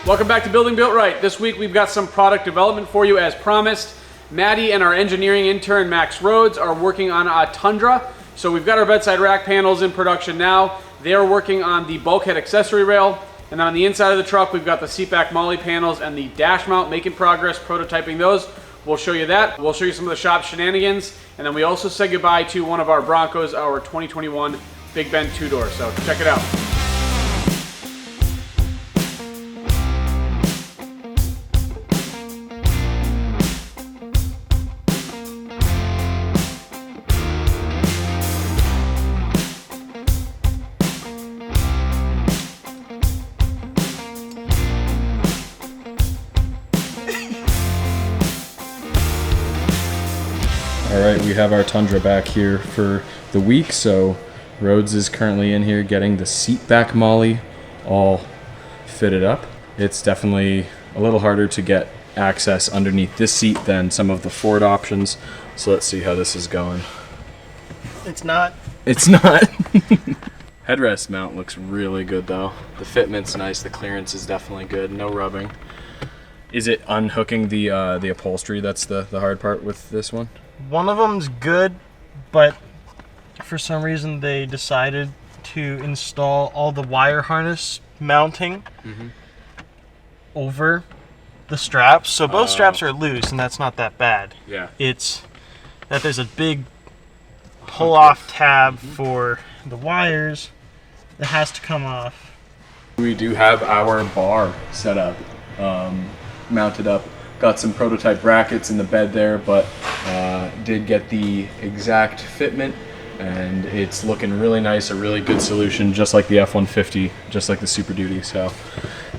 Welcome back to Building Built Right. This week we've got some product development for you as promised. Maddie and our engineering intern Max Rhodes are working on a Tundra. So we've got our bedside rack panels in production now. They are working on the bulkhead accessory rail. And then on the inside of the truck we've got the seat back molly panels and the dash mount, making progress prototyping those. We'll show you that. We'll show you some of the shop shenanigans. And then we also say goodbye to one of our Broncos, our 2021 Big Bend 2-door. So check it out. All right, we have our Tundra back here for the week, so Rhodes is currently in here getting the seat back molly all fitted up. It's definitely a little harder to get access underneath this seat than some of the Ford options, so let's see how this is going. It's not. It's not. Headrest mount looks really good though. The fitment's nice, the clearance is definitely good, no rubbing. Is it unhooking the upholstery that's the hard part with this one? One of them's good, but for some reason they decided to install all the wire harness mounting over the straps. So both straps are loose, and that's not that bad. Yeah. It's that there's a big pull-off tab for the wires that has to come off. We do have our bar set up, mounted up. Got some prototype brackets in the bed there, but did get the exact fitment, and it's looking really nice, a really good solution, just like the F-150, just like the Super Duty. So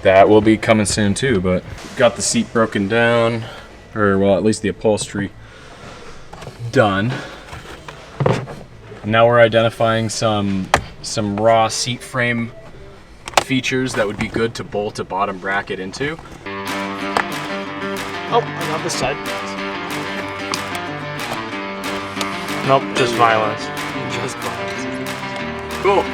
that will be coming soon too, but got the seat broken down, or well, at least the upholstery done. Now we're identifying some raw seat frame features that would be good to bolt a bottom bracket into. Oh, on this side. Nope, just violence. Just violence. Cool.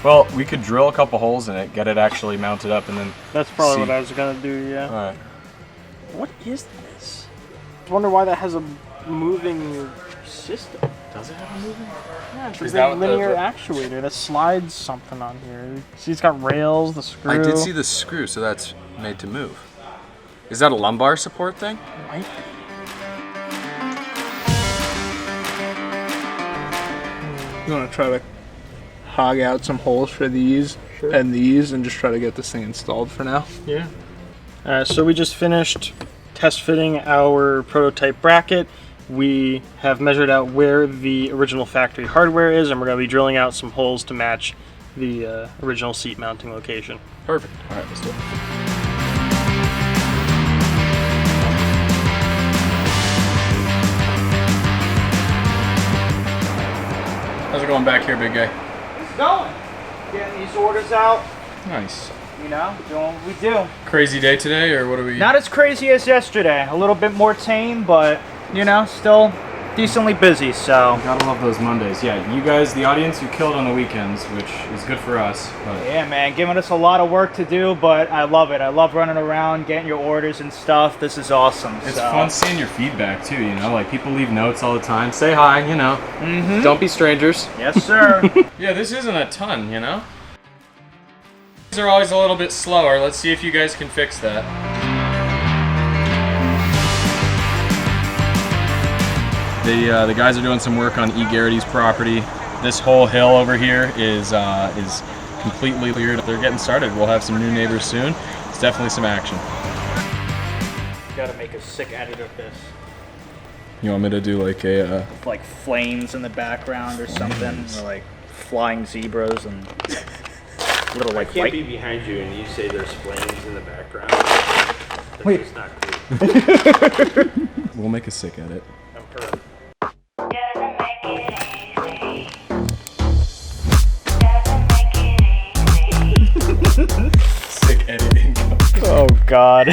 Well, we could drill a couple holes in it, get it actually mounted up, and then That's probably what I was gonna do, yeah. Alright. What is this? I wonder why that has a moving system. Does it have a moving? Yeah, it's Is a that big what linear actuator that slides something on here. See, it's got rails, the screw. I did see the screw, so that's made to move. Is that a lumbar support thing? Might be. You want to try to hog out some holes for these and these and just try to get this thing installed for now? Yeah. So we just finished test fitting our prototype bracket. We have measured out where the original factory hardware is, and we're going to be drilling out some holes to match the original seat mounting location. Perfect. All right, let's do it. How's it going back here, big guy? It's going. Getting these orders out, Nice. you know, doing what we do. Crazy day today, or what are we? Not as crazy as yesterday. A little bit more tame, but, you know, still decently busy, so. Gotta love those Mondays. Yeah, you guys, the audience, you killed on the weekends, which is good for us. But Yeah, man, giving us a lot of work to do, but I love it. I love running around, getting your orders and stuff. This is awesome. it's so. fun seeing your feedback too, you know, like people leave notes all the time. Say hi, you know. Don't be strangers. Yes, sir. Yeah, this isn't a ton, you know? These are always a little bit slower. Let's see if you guys can fix that. The guys are doing some work on E. Garrity's property. This whole hill over here is completely cleared. They're getting started. We'll have some new neighbors soon. It's definitely some action. Gotta make a sick edit of this. You want me to do like a... Like flames in the background or something, or like flying zebras and little like Can't white. be behind you and you say there's flames in the background. That's Wait. just not cool. We'll make a sick edit. I'm perfect. God.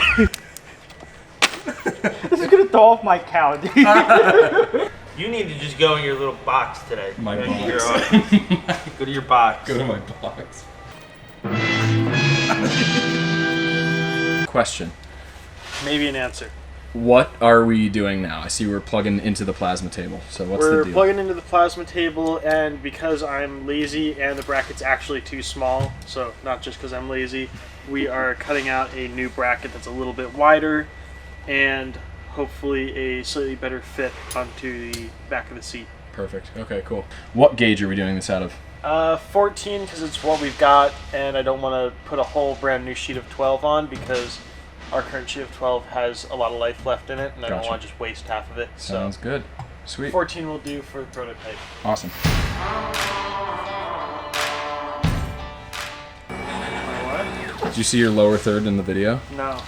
This is gonna throw off my cow, dude. You need to just go in your little box today. My Go to box. Go to your box. Go to my box. Question. Maybe an answer. What are we doing now? I see we're plugging into the plasma table. So what's the We're deal? plugging into the plasma table, and because I'm lazy and the bracket's actually too small, so not just because I'm lazy, we are cutting out a new bracket that's a little bit wider and hopefully a slightly better fit onto the back of the seat. Perfect. Okay, cool. What gauge are we doing this out of? 14 because it's what we've got, and I don't want to put a whole brand new sheet of 12 on because our current sheet of 12 has a lot of life left in it, and I don't Gotcha. want to just waste half of it. Sounds good. Sweet. 14 will do for the prototype. Awesome. Did you see your lower third in the video? No.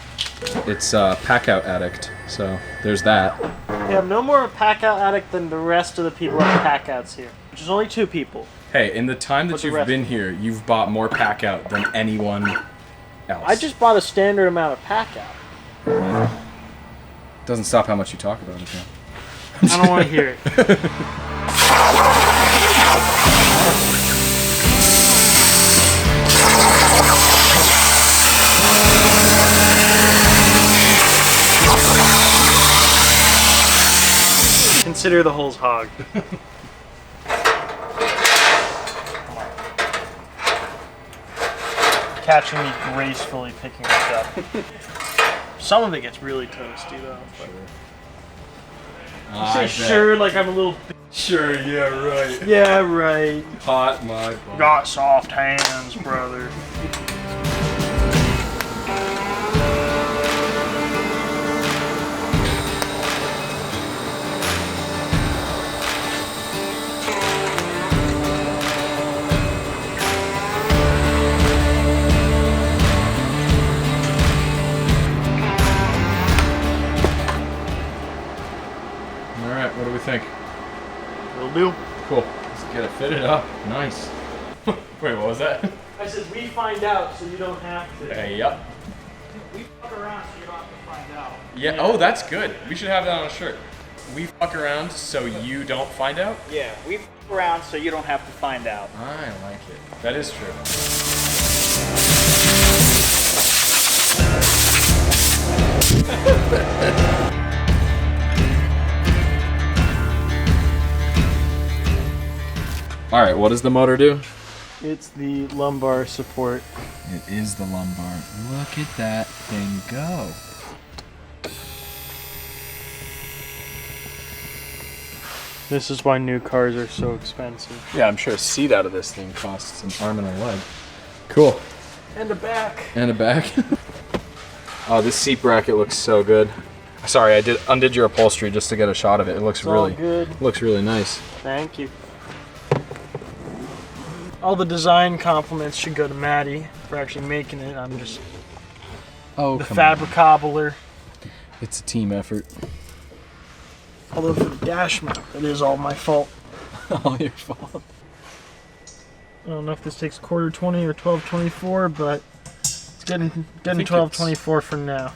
It's Pack Out Addict. So there's that. Yeah, I'm no more a pack-out addict than the rest of the people at pack-outs here, which is only 2 people. Hey, in the time that What's the you've rest? been here, you've bought more Pack Out than anyone else. I just bought a standard amount of pack-out. Doesn't stop how much you talk about it, though. I don't want to hear it. Consider the holes hogged. Catching me gracefully picking it up. Some of it gets really toasty though. But you say sure like I'm a little. Sure, yeah, right. Yeah, right. Hot my butt. Got soft hands, brother. Alright, what do we think? Will do. Cool. Let's get it fitted up. Nice. Wait, what was that? I said we find out so you don't have to. Yep. We fuck around so you don't have to find out. Yeah, oh, that's good. We should have that on a shirt. We fuck around so you don't find out? Yeah, we f around so you don't have to find out. I like it. That is true. All right, what does the motor do? It's the lumbar support. It is the lumbar. Look at that thing go. This is why new cars are so expensive. Yeah, I'm sure a seat out of this thing costs an arm and a leg. Cool. And the back. And a back. Oh, this seat bracket looks so good. Sorry, I undid your upholstery just to get a shot of it. It looks All good. looks really nice. Thank you. All the design compliments should go to Maddie for actually making it. I'm just Oh, the fabricabler. It's a team effort. Although for the dash mount, it is all my fault. All your fault. I don't know if this takes quarter 20 or 1224, but it's getting think 1224 for now.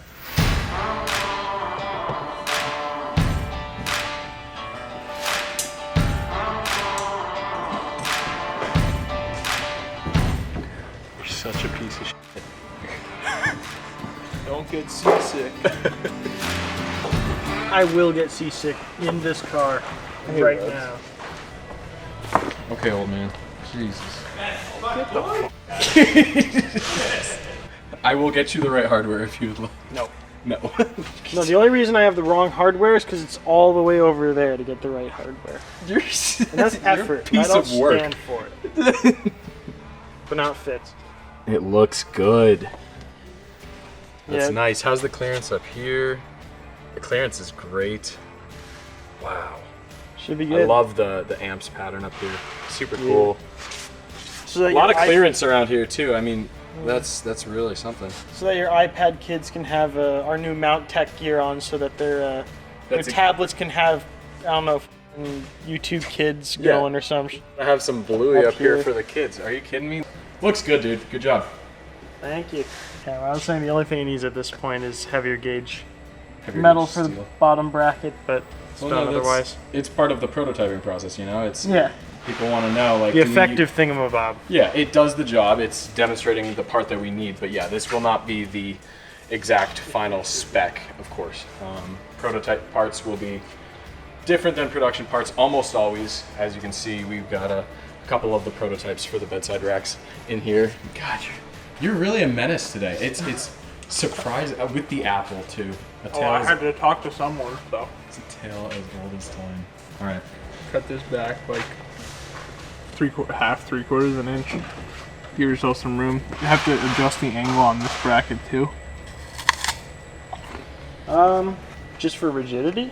You're such a piece of shit. Don't get seasick. I will get seasick in this car right now. Okay, old man. Jesus. I will get you the right hardware if you would like. No. No. No, the only reason I have the wrong hardware is because it's all the way over there to get the right hardware. You're, And that's you're a effort. piece I don't of work. stand for it. But now it fits. It looks good. That's Yeah. nice. How's the clearance up here? The clearance is great. Wow. Should be I good. love the amps pattern up here. Super cool. So that A lot your of clearance around here too. I mean, that's really something. So that your iPad kids can have our new Mount Tech gear on, so that their That's a- tablets can have, I don't know, f***ing YouTube Kids Yeah. going or something. I have some bluey Up up here here. for the kids. Are you kidding me? Looks good, dude. Good job. Thank you. Yeah, well, I was saying the only thing it needs at this point is heavier gauge Heavier metal gauge for the steel. bottom bracket, but it's Well, done no, that's- otherwise. It's part of the prototyping process, you know? It's Yeah, people want to know, like, the do we- effective thingamabob. Yeah, it does the job. It's demonstrating the part that we need, but yeah, this will not be the exact final spec, of course. Prototype parts will be different than production parts almost always. As you can see, we've got a couple of the prototypes for the bedside racks in here. God, you're really a menace today. It's surprising with the apple too. A Oh, tail I as, had to talk to someone, so it's a tail as old as time. All right. cut this back like half, 3/4 of an inch. Give yourself some room. You have to adjust the angle on this bracket too. Just for rigidity.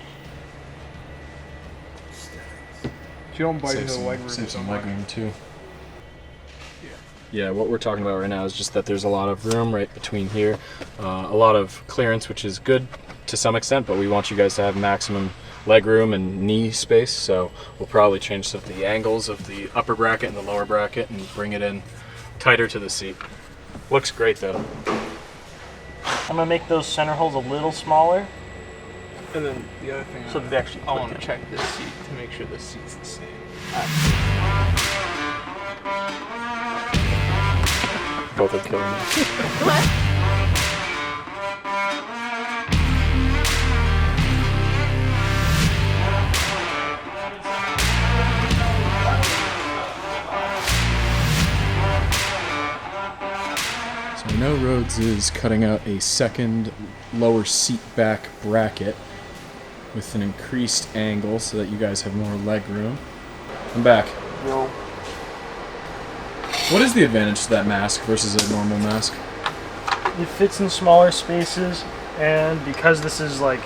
You don't bite Save into the some, leg room save so some much. leg room too. Yeah, what we're talking about right now is just that there's a lot of room right between here, a lot of clearance, which is good to some extent, but we want you guys to have maximum leg room and knee space, so we'll probably change some of the angles of the upper bracket and the lower bracket and bring it in tighter to the seat. Looks great though. I'm gonna make those center holes a little smaller, And then the other thing, so that they actually I want click to check this seat to make sure this seat's the same. Both are killing me. So I know Rhodes is cutting out a second lower seat back bracket with an increased angle so that you guys have more leg room. I'm back. Yo. What is the advantage to that mask versus a normal mask? It fits in smaller spaces, and because this is like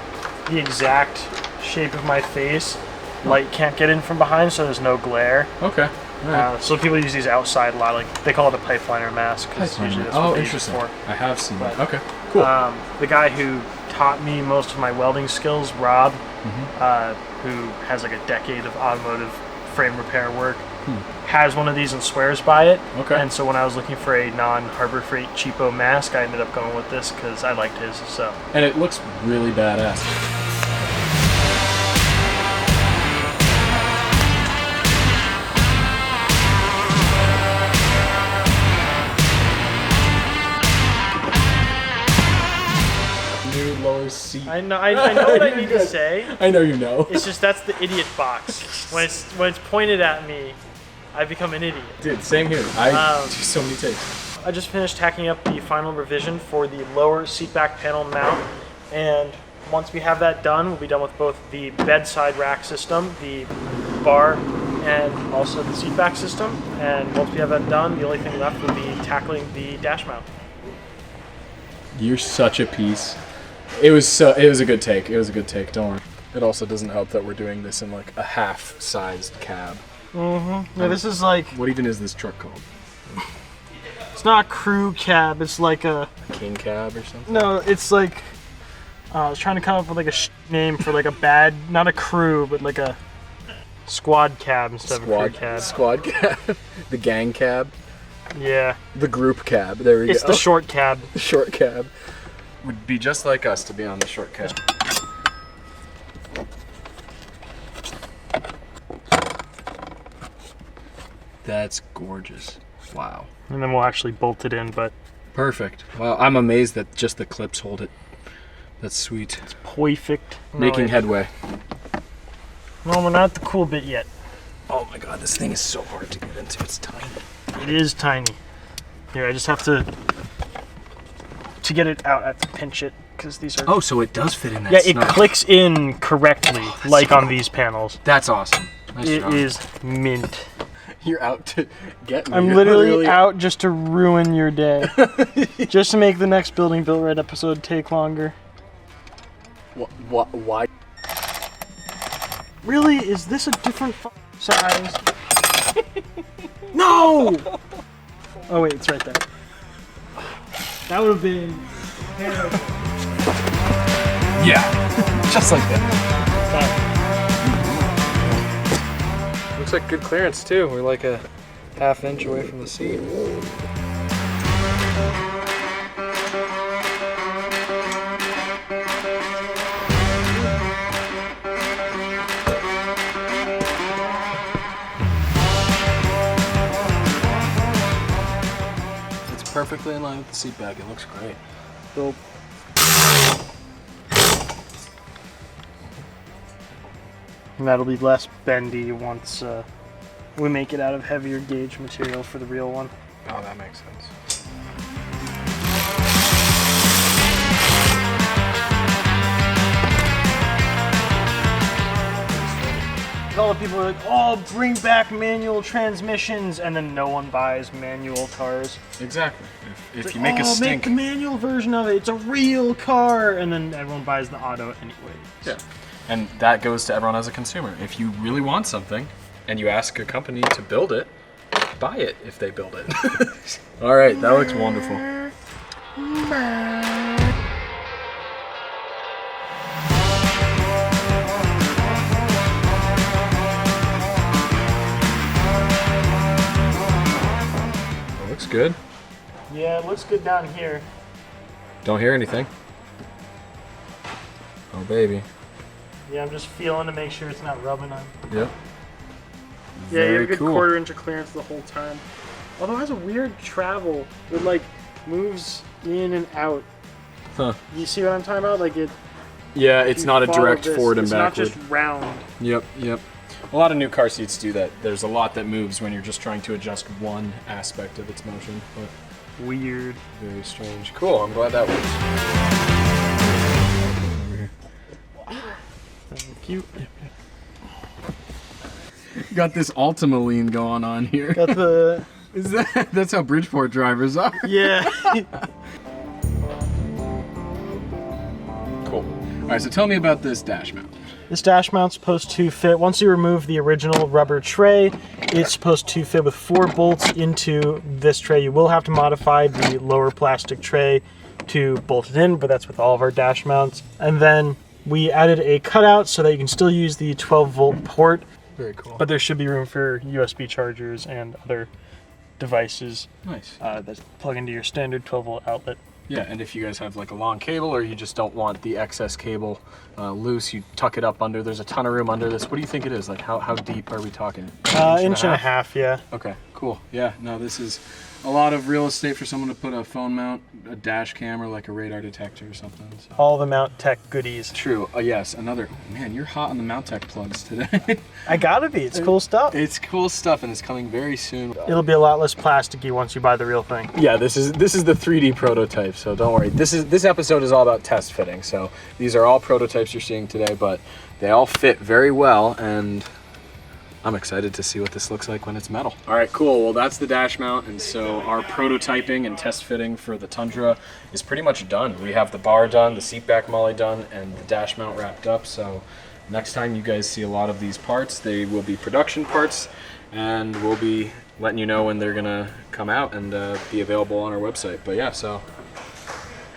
the exact shape of my face, light can't get in from behind, so there's no glare. Okay. All right. So people use these outside a lot. Like they call it a pipeliner mask. 'Cause usually that's what Oh, they use it interesting. for. I have seen that. But, Okay, cool. The guy who taught me most of my welding skills, Rob, who has like a decade of automotive frame repair work, has one of these and swears by it. Okay. And so when I was looking for a non-Harbor Freight cheapo mask, I ended up going with this because I liked his. So And it looks really badass. New lower seat. I know what I need to say. I know you know. It's just that's the idiot box. When it's pointed at me, I become an idiot. Dude, same here. I Um, do so many takes. I just finished tacking up the final revision for the lower seat back panel mount, and once we have that done, we'll be done with both the bedside rack system, the bar, and also the seat back system. And once we have that done, the only thing left will be tackling the dash mount. You're such a piece. It was a good take. It was a good take. Don't worry. It also doesn't help that we're doing this in like a half-sized cab. Yeah, this is like, What even is this truck called? it's not a crew cab, it's like a, A king cab or something? no, it's like, I was trying to come up with like a name for like a bad, not a crew, but like a squad cab instead of a crew cab. Squad cab. The gang cab. Yeah, The group cab. There we it's go. the short cab. The short cab. Would be just like us to be on the short cab. That's gorgeous. Wow. And then we'll actually bolt it in, but Perfect. Wow, I'm amazed that just the clips hold it. That's sweet. perfect. Making headway. No, we're not at the cool bit yet. Oh my god, this thing is so hard to get into. It's tiny. It is tiny. Here, I just have to get it out. I have to pinch it because these are. Oh, so it does fit in that yeah, it snug. clicks in correctly, like on these panels. That's awesome. Nice It job. is mint. You're out to get me. I'm You're literally out just to ruin your day, just to make the next Building Built Right episode take longer. Why? Really? Is this a different size? No! Oh wait, it's right there. That would have been terrible. Yeah, just like that. Looks like good clearance too. We're like a half inch away from the seat. perfectly in line with the seat back. It looks great. Dope. And that'll be less bendy once we make it out of heavier gauge material for the real one. Oh, that makes sense. All the people are like, oh, bring back manual transmissions, and then no one buys manual cars. Exactly. If It's you like, make a make stink. the manual version of it. It's a real car, and then everyone buys the auto anyway. Yeah. And that goes to everyone as a consumer. If you really want something and you ask a company to build it, buy it if they build it. All right, that looks wonderful. That looks good. Yeah, it looks good down here. Don't hear anything. Oh, baby. Yeah, I'm just feeling to make sure it's not rubbing on. Yep. Yeah, you have a Very good cool. 1/4 inch of clearance the whole time. Although it has a weird travel. It like moves in and out. Huh. You see what I'm talking about? Like it. Yeah, it's you not a follow direct this, forward and it's backward. not just round. Yep, yep. A lot of new car seats do that. There's a lot that moves when you're just trying to adjust one aspect of its motion, but Weird. very strange. Cool, I'm glad that works. Thank you. Got this Ultima lean going on here. Got the. Is that's how Bridgeport drivers are? Yeah. Cool. All right, so tell me about this dash mount. This dash mount's supposed to fit, once you remove the original rubber tray, it's supposed to fit with 4 bolts into this tray. You will have to modify the lower plastic tray to bolt it in, but that's with all of our dash mounts. And then we added a cutout so that you can still use the 12-volt port, Very cool. but there should be room for USB chargers and other devices Nice. that plug into your standard 12-volt outlet. Yeah, and if you guys have like a long cable or you just don't want the excess cable loose, you tuck it up under. There's a ton of room under this. What do you think it is? Like how deep are we talking? Inch and a half, yeah. Okay, cool. Yeah, no, this is a lot of real estate for someone to put a phone mount, a dash cam, or like a radar detector or something. So. All the mount tech goodies. True. Yes, another. Man, you're hot on the mount tech plugs today. I gotta be, it's cool stuff. It's cool stuff, and it's coming very soon. It'll be a lot less plasticky once you buy the real thing. Yeah, this is the 3D prototype, so don't worry. This episode is all about test fitting. So these are all prototypes you're seeing today, but they all fit very well, and I'm excited to see what this looks like when it's metal. All right, cool. Well, that's the dash mount, and so our prototyping and test fitting for the Tundra is pretty much done. We have the bar done, the seat back molly done, and the dash mount wrapped up. So next time you guys see a lot of these parts, they will be production parts, and we'll be letting you know when they're gonna come out and be available on our website. But yeah, so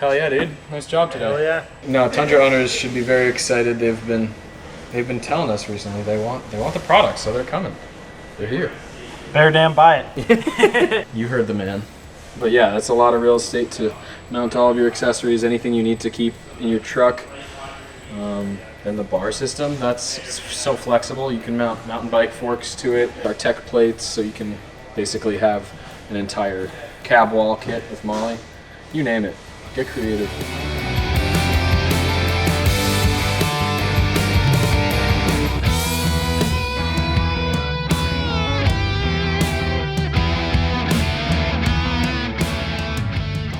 hell yeah, dude. Nice job today. Oh yeah. No, Tundra owners should be very excited. They've been telling us recently they want the product, so they're coming. They're here. Better damn buy it. You heard the man. But yeah, that's a lot of real estate to mount all of your accessories, anything you need to keep in your truck. And the bar system, that's so flexible. You can mount mountain bike forks to it. Our tech plates, so you can basically have an entire cab wall kit with molly. You name it. Get creative.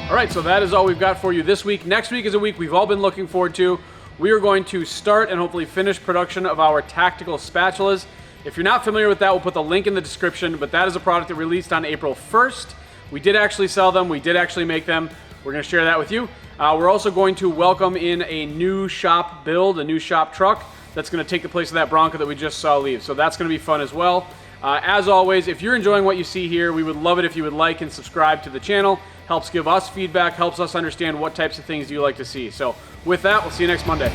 All right, so that is all we've got for you this week. Next week is a week we've all been looking forward to. We are going to start and hopefully finish production of our tactical spatulas. If you're not familiar with that, we'll put the link in the description, but that is a product that released on April 1st. We did actually sell them. We did actually make them. We're going to share that with you. We're also going to welcome in a new shop build, a new shop truck that's going to take the place of that Bronco that we just saw leave. So that's going to be fun as well. As always, if you're enjoying what you see here, we would love it if you would like and subscribe to the channel. Helps give us feedback, helps us understand what types of things you like to see. So with that, we'll see you next Monday.